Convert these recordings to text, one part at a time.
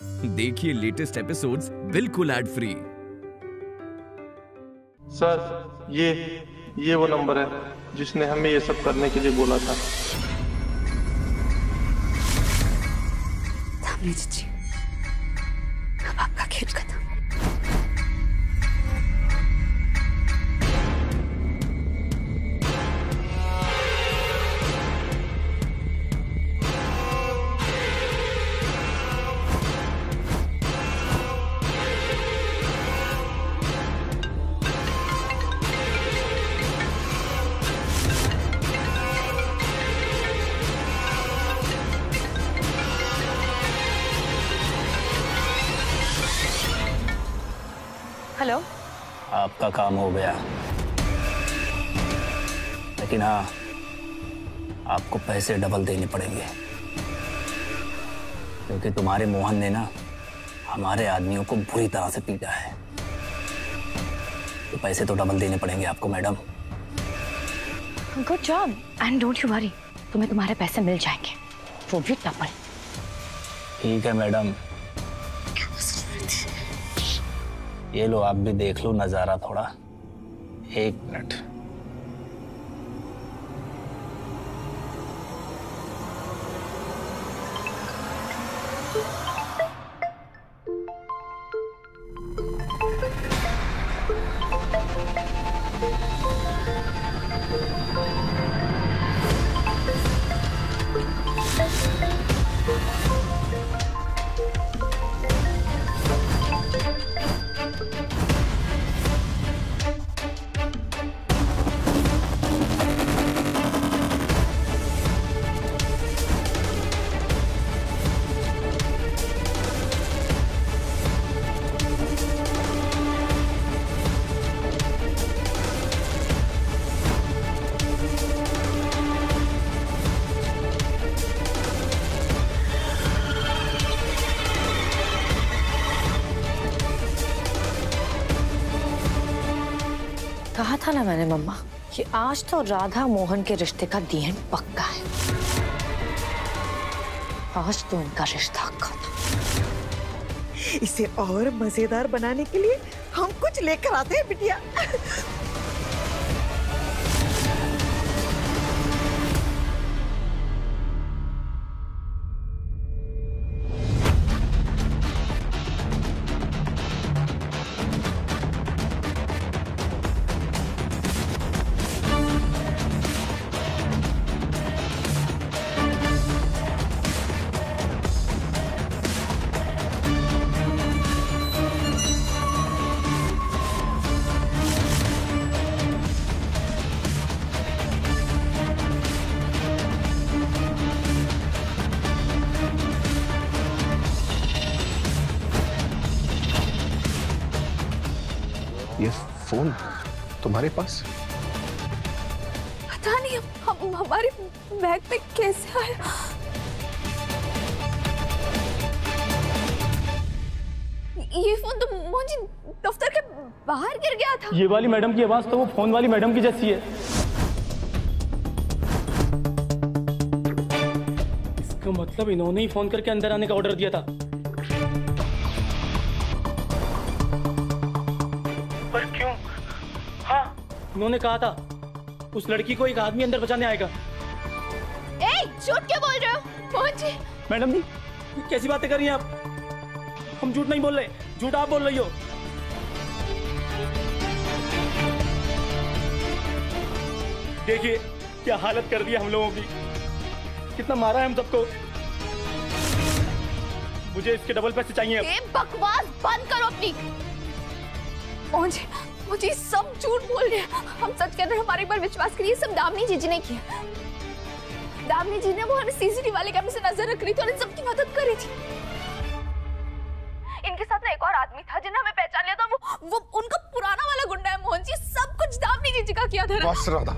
देखिए latest episodes बिल्कुल ad free. Sir ये वो नंबर है जिसने हमें ये सब करने के लिए बोला था। जी, अब आपका खेल खत्म। हेलो, आपका काम हो गया, लेकिन हाँ, आपको पैसे डबल देने पड़ेंगे, क्योंकि तुम्हारे मोहन ने ना हमारे आदमियों को बुरी तरह से पीटा है। तो पैसे तो डबल देने पड़ेंगे आपको madam. Good job and don't you worry, तुम्हें तुम्हारे पैसे मिल जाएंगे, वो भी डबल। ठीक है मैडम, ये लो आप भी देख लो नजारा थोड़ा। 1 मिनट। कहा था ना मैंने मम्मा कि आज तो राधा मोहन के रिश्ते का दी एंड पक्का है। आज तो इनका रिश्ता खत्म। इसे और मजेदार बनाने के लिए हम कुछ लेकर आते हैं बिटिया। ये फोन तुम्हारे पास? पता नहीं हमारे बैग पे कैसे आया। ये फोन तो मोहन जी दफ्तर के बाहर गिर गया था। ये वाली मैडम की आवाज तो वो फोन वाली मैडम की जैसी है। इसका मतलब इन्होंने ही फोन करके अंदर आने का ऑर्डर दिया था। पर क्यों? हाँ, उन्होंने कहा था उस लड़की को एक आदमी अंदर बचाने आएगा। झूठ क्यों बोल रहे हो मोहन जी? मैडम जी कैसी बातें कर रही हैं आप? हम झूठ नहीं बोल रहे, झूठ आप बोल रही हो। देखिए क्या हालत कर दी है हम लोगों की, कितना मारा है हम सबको। मुझे इसके डबल पैसे चाहिए। बकवास बंद करो अपनी। मुझे सब झूठ बोल रहे हैं। हम सच कह रहे हैं, हमारे पर विश्वास करिए। सब दामिनी जीजी ने किया। दामिनी जी ने वो हमें सीसीटीवी वाले कैमरे से नजर रख रही थी और इन सबकी मदद कर रही थी। इनके साथ ना एक और आदमी था जिन्हें हमें पहचान लिया था। वो उनका पुराना वाला गुंडा है मोहन जी। सब कुछ दामिनी जीजी का किया था। बस राधा,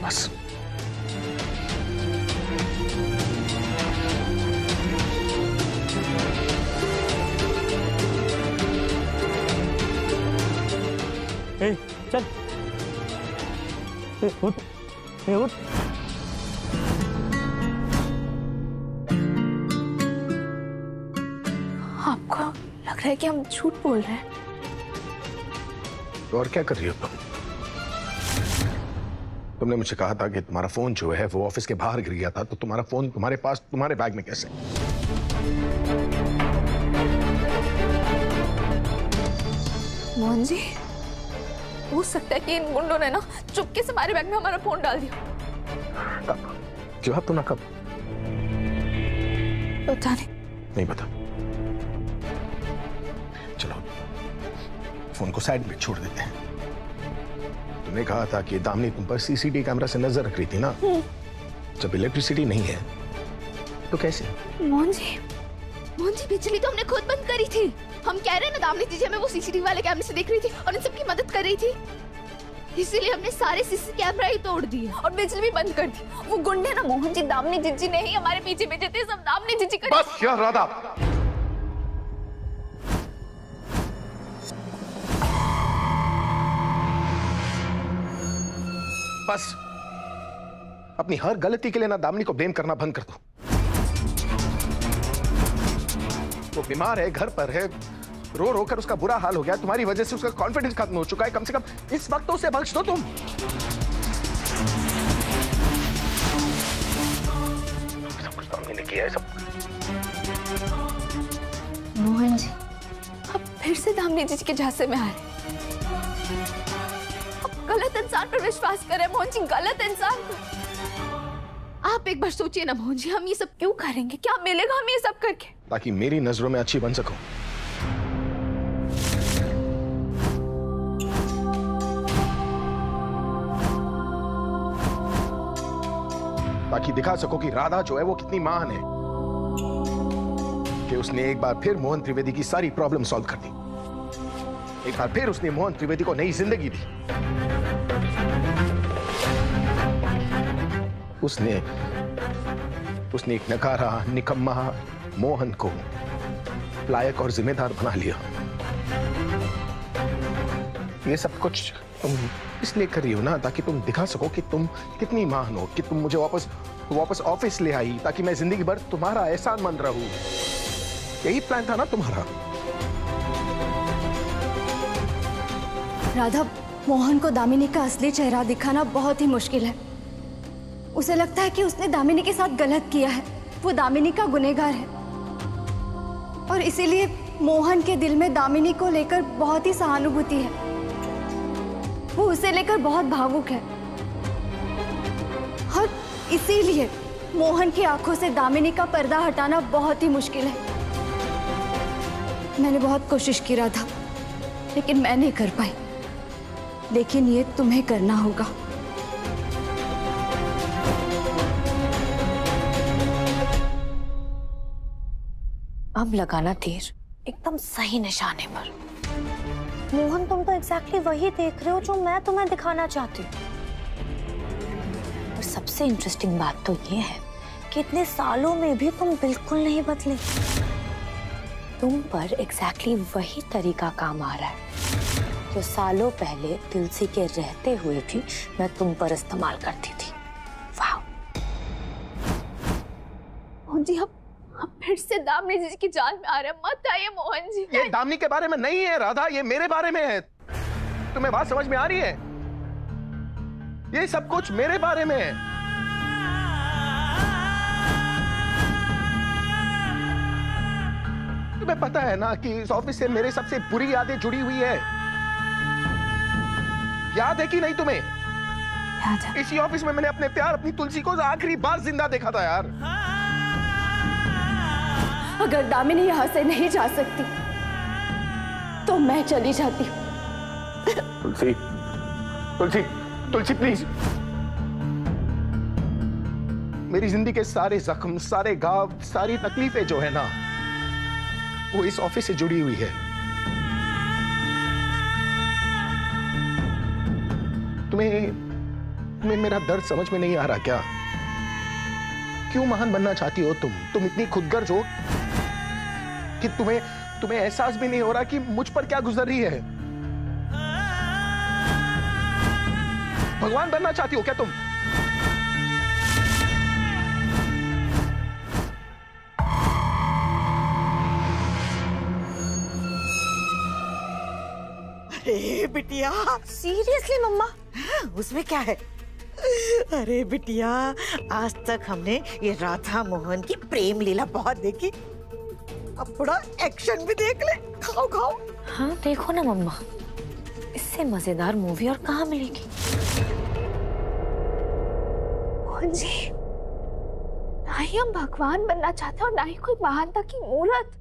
बस। चल उठ, उठ। आपको लग रहा है कि हम झूठ बोल रहे हैं? तो और क्या कर रही हो तुम? तुमने मुझे कहा था कि तुम्हारा फोन जो है वो ऑफिस के बाहर गिर गया था, तो तुम्हारा फोन तुम्हारे पास तुम्हारे बैग में कैसे? मोहन जी, हो सकता है कि इन गुंडों ने ना चुपके से हमारे बैग में हमारा फोन डाल दिया। कब? जवाब तो ना कब? पता नहीं पता। चलो फोन को साइड में छोड़ देते हैं। तुमने कहा था कि दामिनी तुम पर सीसीटीवी कैमरा से नजर रख रही थी ना? जब इलेक्ट्रिसिटी नहीं है तो कैसे? मोहन जी, बिजली तो हमने खुद बंद करी थी। हम कह रहे हैं ना, दामिनी जी हमें वो सीसीटीवी वाले कैमरे से देख रही थी और इन सबकी मदद कर रही थी, इसीलिए हमने सारे सीसी कैमरा ही तोड़ दिए और बिजली भी बंद कर दी। वो गुंडे ना मोहन जी, दामिनी जी ने ही हमारे पीछे भेजे थे, सब दामिनी जी कर। बस यार राधा, बस अपनी हर गलती के लिए ना दामिनी को ब्लेम करना बंद कर दो। वो बीमार है, घर पर है, रो रो कर उसका बुरा हाल हो गया। तुम्हारी वजह से उसका कॉन्फिडेंस खत्म हो चुका है। कम से कम इस वक्त तो उसे बख्श दो तुम। सब कुछ दामिनी ने किया है, सब। मोहन जी, अब फिर से दामिनी जी के झांसे में आ रहे। अब गलत इंसान पर विश्वास करें मोहन जी, गलत इंसान पर। आप एक बार सोचिए ना मोहन जी, हम ये सब क्यों करेंगे? क्या मिलेगा हमें ये सब करके? ताकि मेरी नजरों में अच्छी बन सको। ताकि दिखा सको कि राधा जो है वो कितनी महान है, कि उसने एक बार फिर मोहन त्रिवेदी की सारी प्रॉब्लम सॉल्व कर दी। एक बार फिर उसने मोहन त्रिवेदी को नई जिंदगी दी। उसने एक नकारा निकम्मा मोहन को लायक और जिम्मेदार बना लिया। ये सब कुछ तुम इसलिए कर रही हो ना, ताकि तुम दिखा सको कि तुम कितनी महान हो, कि तुम मुझे वापस ऑफिस ले आई ताकि मैं जिंदगी भर तुम्हारा एहसान मंद रहूं। यही प्लान था ना तुम्हारा? राधा, मोहन को दामिनी का असली चेहरा दिखाना बहुत ही मुश्किल है। उसे लगता है कि उसने दामिनी के साथ गलत किया है, वो दामिनी का गुनहगार है, और इसीलिए मोहन के दिल में दामिनी को लेकर बहुत ही सहानुभूति है। वो उसे लेकर बहुत भावुक है और इसीलिए मोहन की आंखों से दामिनी का पर्दा हटाना बहुत ही मुश्किल है। मैंने बहुत कोशिश की राधा, लेकिन मैं नहीं कर पाई। लेकिन ये तुम्हें करना होगा। अब लगाना तीर एकदम सही निशाने पर। मोहन, तुम तो एग्जैक्टली वही देख रहे हो जो मैं तुम्हें दिखाना चाहती हूँ। और सबसे इंटरेस्टिंग बात तो ये है कि इतने सालों में भी तुम बिल्कुल नहीं बदले। तुम पर एग्जैक्टली वही तरीका काम आ रहा है जो सालों पहले तुलसी के रहते हुए भी मैं तुम पर इस्तेमाल करती थी। वाह मोहन जी, हम फिर से दामिनी जी की जाल में आ रहे हैं। मत आइए मोहन जी। ये दामिनी के बारे में नहीं है राधा, ये मेरे बारे में है। तुम्हें बात समझ में आ रही है? ये सब कुछ मेरे बारे में है। तुम्हें पता है ना कि इस ऑफिस से मेरे सबसे बुरी यादें जुड़ी हुई है। याद है कि नहीं तुम्हें? याद है। इसी ऑफिस में मैंने अपने प्यार, अपनी तुलसी को आखिरी बार जिंदा देखा था यार। अगर दामिनी यहाँ से नहीं जा सकती तो मैं चली जाती हूँ। तुलसी, तुलसी, तुलसी प्लीज। मेरी जिंदगी के सारे जख्म, सारे घाव, सारी तकलीफें जो है ना, वो इस ऑफिस से जुड़ी हुई है। तुम्हें मेरा दर्द समझ में नहीं आ रहा क्या? क्यों महान बनना चाहती हो तुम इतनी खुदगर्ज हो कि तुम्हें एहसास भी नहीं हो रहा कि मुझ पर क्या गुजर रही है। भगवान बनना चाहती हो क्या तुम? अरे बिटिया, सीरियसली मम्मा? उसमें क्या है? अरे बिटिया, आज तक हमने ये राधा मोहन की प्रेम लीला बहुत देखी, अब थोड़ा एक्शन भी देख ले। खाओ खाओ। हाँ देखो ना मम्मा, इससे मजेदार मूवी और कहाँ मिलेगी। मोहन जी, ना ही हम भगवान बनना चाहते और ना ही कोई महानता की मूर्त।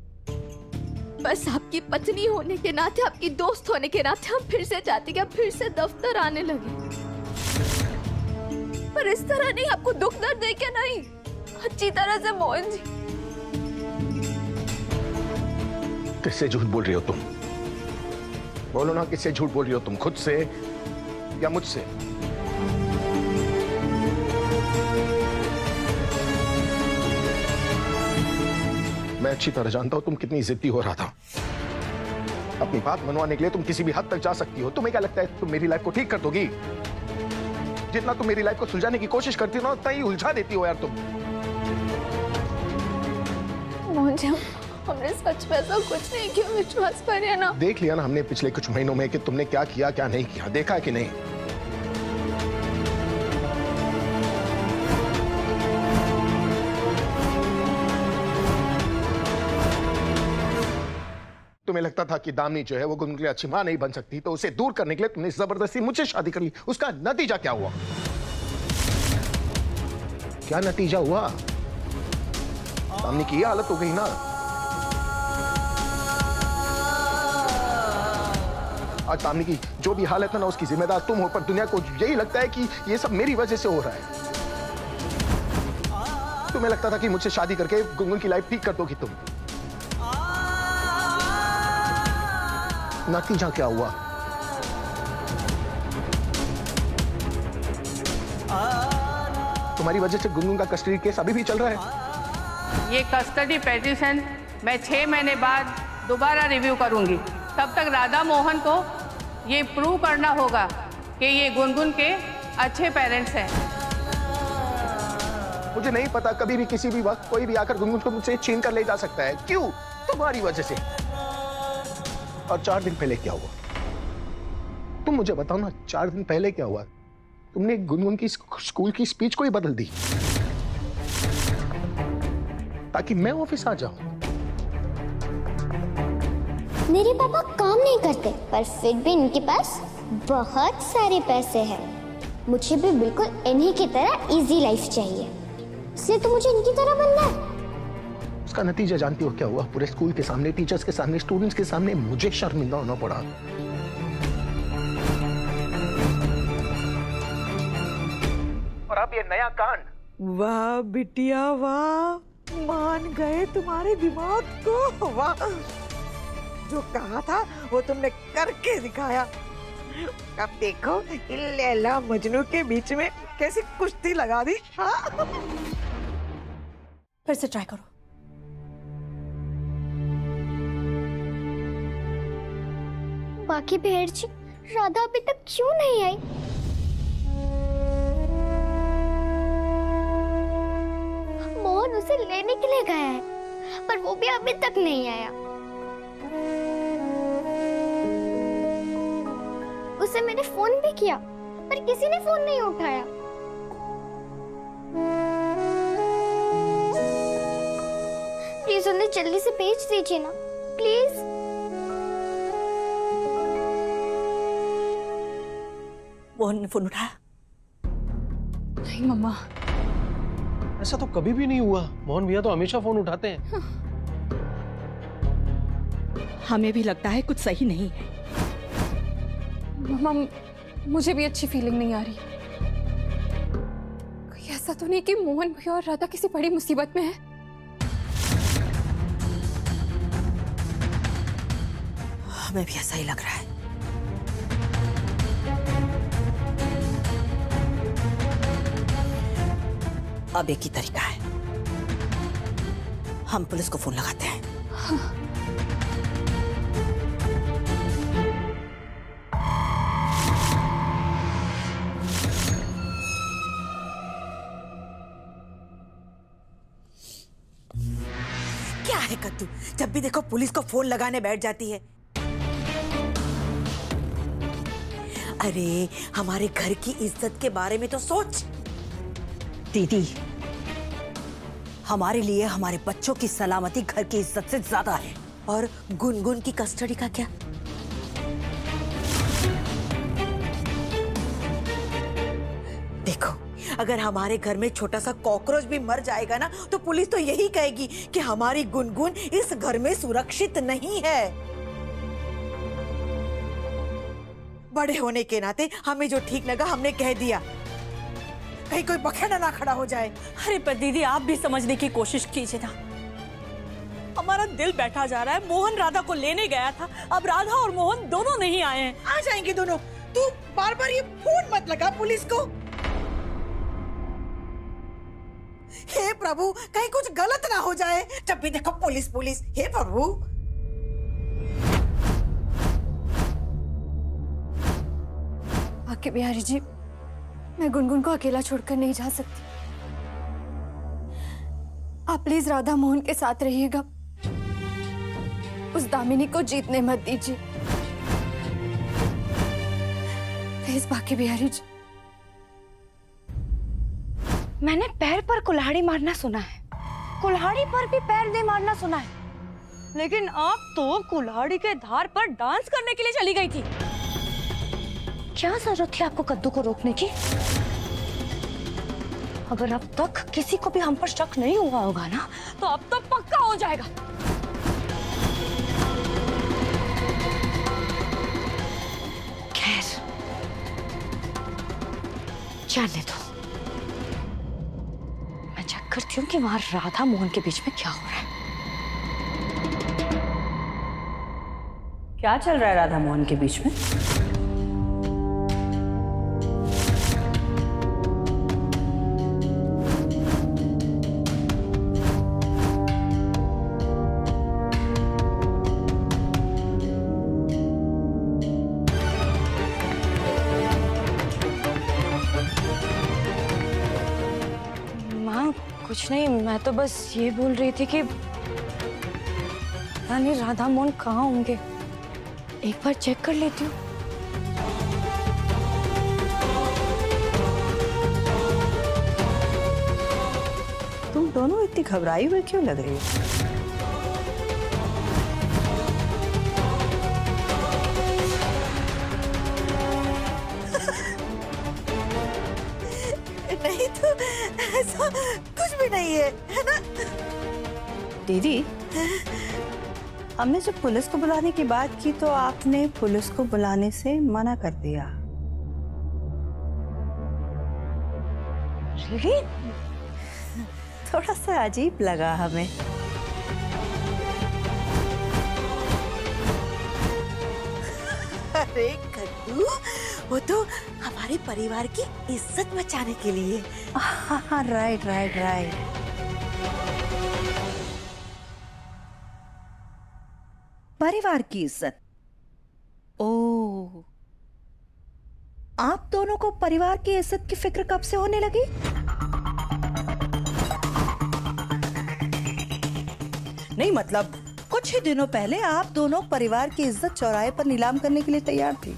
बस आपकी पत्नी होने के नाते, आपकी दोस्त होने के नाते हम फिर से चाहते कि आप फिर से दफ्तर आने लगे, पर इस तरह नहीं, आपको दुख दर्द दे के नहीं, अच्छी तरह से। मोहन जी, किससे झूठ बोल रही हो तुम? बोलो ना, किससे झूठ बोल रही हो तुम? खुद से या मुझसे? मैं अच्छी तरह जानता हूं तुम कितनी जिद्दी हो रहा था। अपनी बात मनवाने के लिए तुम किसी भी हद तक जा सकती हो। तुम्हें क्या लगता है तुम मेरी लाइफ को ठीक कर दोगी? जितना तुम मेरी लाइफ को सुलझाने की कोशिश करती हो ना, उतना ही उलझा देती हो यार तुम। मोहन जी, हमने सच में ऐसा कुछ नहीं किया, विश्वास करिए ना। देख लिया ना हमने पिछले कुछ महीनों में कि तुमने क्या किया क्या नहीं किया, देखा है कि नहीं? तुम्हें लगता था कि दामिनी जो है वो गुनगुन के लिए अच्छी मां नहीं बन सकती, तो उसे दूर करने के लिए तुमने जबरदस्ती मुझसे शादी कर ली। उसका नतीजा क्या हुआ? क्या नतीजा हुआ? दामिनी की ये हालत हो गई ना। आज दामिनी की जो भी हालत है ना, उसकी जिम्मेदार तुम हो, पर दुनिया को यही लगता है कि ये सब मेरी वजह से हो रहा है। तुम्हें लगता था कि मुझसे शादी करके गुनगुन की लाइफ ठीक कर दोगी तुम। नतीजा क्या हुआ? तुम्हारी वजह से गुनगुन का कस्टडी केस अभी भी चल रहा है। ये कस्टडी पिटीशन मैं 6 महीने बाद दोबारा रिव्यू करूंगी। तब तक राधा मोहन को ये प्रूव करना होगा कि ये गुनगुन के अच्छे पेरेंट्स हैं। मुझे नहीं पता, कभी भी किसी भी वक्त कोई भी आकर गुनगुन को मुझसे छीन कर ले जा सकता है। क्यों? तुम्हारी वजह से। और 4 दिन पहले क्या हुआ? तुम मुझे बताओ ना, 4 दिन पहले क्या हुआ? तुमने गुनगुन की स्कूल की स्पीच को ही बदल दी ताकि मैं ऑफिस आ जाऊं। मेरे पापा काम नहीं करते, पर फिर भी इनके पास बहुत सारे पैसे हैं। मुझे भी बिल्कुल इन्हीं की तरह इजी लाइफ चाहिए, इसलिए तो मुझे इनकी तरह बनना है। उसका नतीजा जानती हो क्या हुआ? पूरे स्कूल के सामने, टीचर्स के सामने, स्टूडेंट्स के सामने मुझे शर्मिंदा होना पड़ा। और अब ये नया कांड। वाह बिटिया वाह, मान गए तुम्हारे दिमाग को। वाह, जो कहा था वो तुमने करके दिखाया। अब देखो इन लैला मजनू के बीच में कैसी कुश्ती लगा दी। हाँ? फिर से ट्राई करो। बाकी बहन जी, राधा अभी तक क्यों नहीं आई? मोहन उसे लेने के लिए गया है, पर वो भी अभी तक नहीं आया। उसे मैंने फोन भी किया, पर किसी ने फोन नहीं उठाया। प्लीज उन्हें जल्दी से भेज दीजिए ना, प्लीज। मोहन ने फोन उठाया? नहीं मम्मा, ऐसा तो कभी भी नहीं हुआ। मोहन भैया तो हमेशा फोन उठाते हैं। हमें भी लगता है कुछ सही नहीं है। मम्मा, मुझे भी अच्छी फीलिंग नहीं आ रही। कहीं ऐसा तो नहीं कि मोहन भैया और राधा किसी बड़ी मुसीबत में है? हमें भी ऐसा ही लग रहा है। अब एक ही तरीका है, हम पुलिस को फोन लगाते हैं। हाँ। है कद्दू, जब भी देखो पुलिस को फोन लगाने बैठ जाती है। अरे हमारे घर की इज्जत के बारे में तो सोच। दीदी, हमारे लिए हमारे बच्चों की सलामती घर की इज्जत से ज्यादा है। और गुनगुन की कस्टडी का क्या? देखो, अगर हमारे घर में छोटा सा कॉकरोच भी मर जाएगा ना, तो पुलिस तो यही कहेगी कि हमारी गुनगुन इस घर में सुरक्षित नहीं है। बड़े होने के नाते हमें जो ठीक लगा हमने कह दिया, कहीं कोई बखेड़ा ना खड़ा हो जाए। अरे पर दीदी, आप भी समझने की कोशिश कीजिए ना। हमारा दिल बैठा जा रहा है। मोहन राधा को लेने गया था, अब राधा और मोहन दोनों नहीं आए हैं। आ जाएंगे दोनों। तू बार बार ये फोन मत लगा पुलिस को। हे प्रभु, कहीं कुछ गलत ना हो जाए। जब भी देखो पुलिस पुलिस। हे प्रभु। आके बिहारी जी, मैं गुनगुन को अकेला छोड़कर नहीं जा सकती। आप प्लीज राधा मोहन के साथ रहिएगा। उस दामिनी को जीतने मत दीजिए प्लीज बाकी बिहारी जी। मैंने पैर पर कुल्हाड़ी मारना सुना है, कुल्हाड़ी पर भी पैर नहीं मारना सुना है, लेकिन आप तो कुल्हाड़ी के धार पर डांस करने के लिए चली गई थी। क्या जरूरत थी आपको कद्दू को रोकने की? अगर अब तक किसी को भी हम पर शक नहीं हुआ होगा ना, तो अब तो पक्का हो जाएगा। खैर, जाने दो। मैं चेक करती हूँ कि वहां राधा मोहन के बीच में क्या हो रहा है। क्या चल रहा है राधा मोहन के बीच में? कुछ नहीं, मैं तो बस ये बोल रही थी कि रानी राधा मोहन कहाँ होंगे, एक बार चेक कर लेती हूँ। तुम दोनों इतनी घबराई हुई क्यों लग रही हो? नहीं तो ऐसा कुछ भी नहीं है ना? दीदी, हमने जब पुलिस को बुलाने की बात की तो आपने पुलिस को बुलाने से मना कर दिया। Really? थोड़ा सा अजीब लगा हमें। अरे कद्दू, वो तो हमारे परिवार की इज्जत बचाने के लिए। हाँ, राइट राइट राइट। परिवार की इज्जत। ओह, आप दोनों को परिवार की इज्जत की फिक्र कब से होने लगी? नहीं मतलब कुछ ही दिनों पहले आप दोनों परिवार की इज्जत चौराहे पर नीलाम करने के लिए तैयार थी।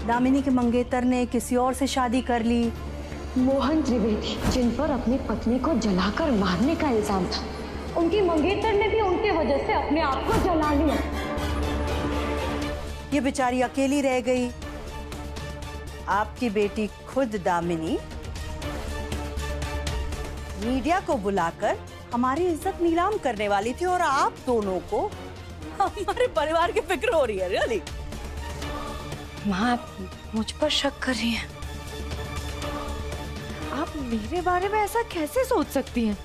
दामिनी के मंगेतर ने किसी और से शादी कर ली। मोहन त्रिवेदी, जिन पर अपनी पत्नी को जलाकर मारने का इल्जाम था, उनकी मंगेतर ने भी उनकी वजह से अपने आप को जला लिया। ये बेचारी अकेली रह गई। आपकी बेटी खुद दामिनी मीडिया को बुलाकर हमारी इज्जत नीलाम करने वाली थी और आप दोनों को हमारे परिवार की फिक्र हो रही है। रियली? माँ, आप मुझ पर शक कर रही हैं। आप मेरे बारे में ऐसा कैसे सोच सकती हैं?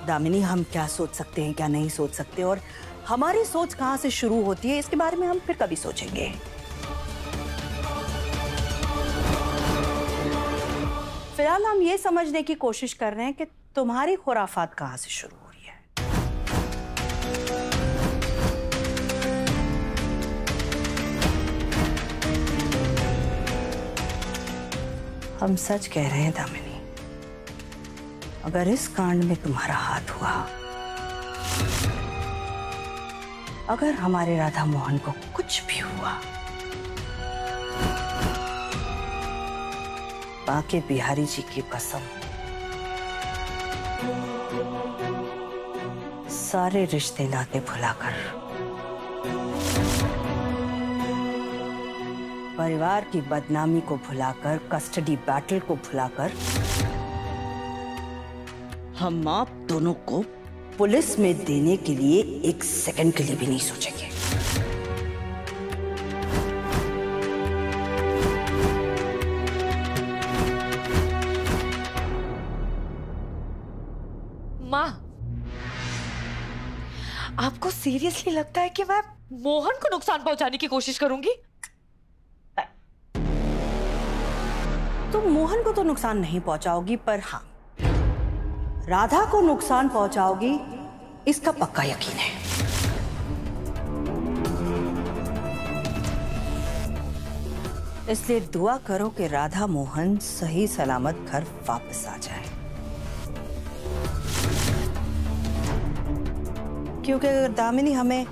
दामिनी, हम क्या सोच सकते हैं, क्या नहीं सोच सकते, और हमारी सोच कहाँ से शुरू होती है, इसके बारे में हम फिर कभी सोचेंगे। फिलहाल हम ये समझने की कोशिश कर रहे हैं कि तुम्हारी खुराफात कहाँ से शुरू हो रही है। हम सच कह रहे हैं दामिनी, अगर इस कांड में तुम्हारा हाथ हुआ, अगर हमारे राधा मोहन को कुछ भी हुआ, बांके बिहारी जी की कसम, सारे रिश्ते नाते भुलाकर, परिवार की बदनामी को भुलाकर, कस्टडी बैटल को भुलाकर, हम आप दोनों को पुलिस में देने के लिए एक सेकंड के लिए भी नहीं सोचेंगे। माँ, आपको सीरियसली लगता है कि मैं मोहन को नुकसान पहुंचाने की कोशिश करूंगी? तुम मोहन को तो नुकसान नहीं पहुंचाओगी, पर हाँ, राधा को नुकसान पहुंचाओगी, इसका पक्का यकीन है। इसलिए दुआ करो कि राधा मोहन सही सलामत घर वापस आ जाए, क्योंकि अगर दामिनी हमें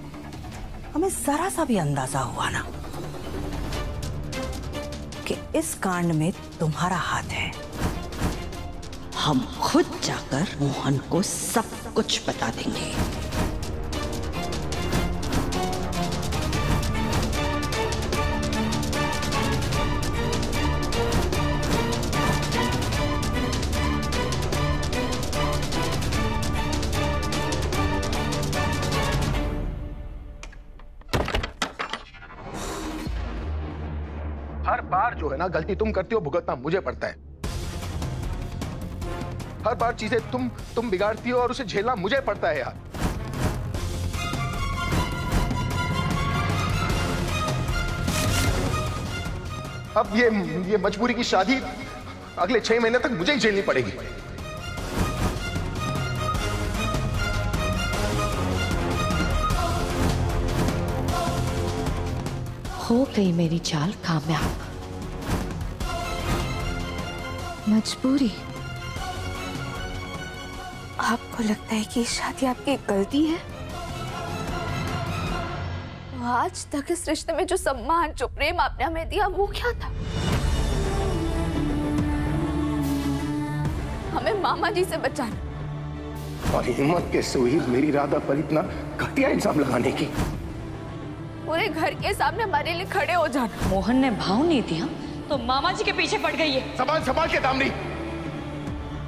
जरा सा भी अंदाजा हुआ ना कि इस कांड में तुम्हारा हाथ है, हम खुद जाकर मोहन को सब कुछ बता देंगे। हर बार जो है ना, गलती तुम करती हो, भुगतना मुझे पड़ता है। हर बार चीजें तुम बिगाड़ती हो और उसे झेलना मुझे पड़ता है यार। अब ये मजबूरी की शादी अगले 6 महीने तक मुझे ही झेलनी पड़ेगी। हो गई मेरी चाल कामयाब। मजबूरी? आपको लगता है कि शादी आपकी गलती है? आज तक इस रिश्ते में जो सम्मान, जो प्रेम आपने हमें दिया, वो क्या था? हमें मामा जी से बचाना। और हिम्मत कैसे हुई मेरी राधा पर इतना घटिया इल्जाम लगाने की? पूरे घर के सामने हमारे लिए खड़े हो जाना। मोहन ने भाव नहीं दिया तो मामा जी के पीछे पड़ गई है। संभाल के दामिनी,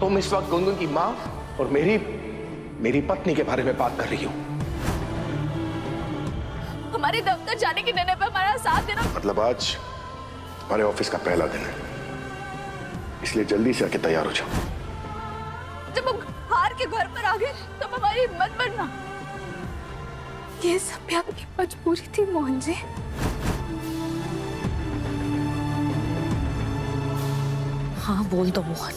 तुम इस वक्त गुनगुन की माँ और मेरी पत्नी के बारे में बात कर रही हो। हमारे दफ्तर जाने के निर्णय पर हमारा साथ देना। मतलब आज हमारे ऑफिस का पहला दिन है, इसलिए जल्दी से आके तैयार हो जाओ। जब हम हार के घर पर आ गए तो हमारी हिम्मत बनना। ये सब भी आपकी मजबूरी थी मोहन जी। हाँ बोल दो मोहन,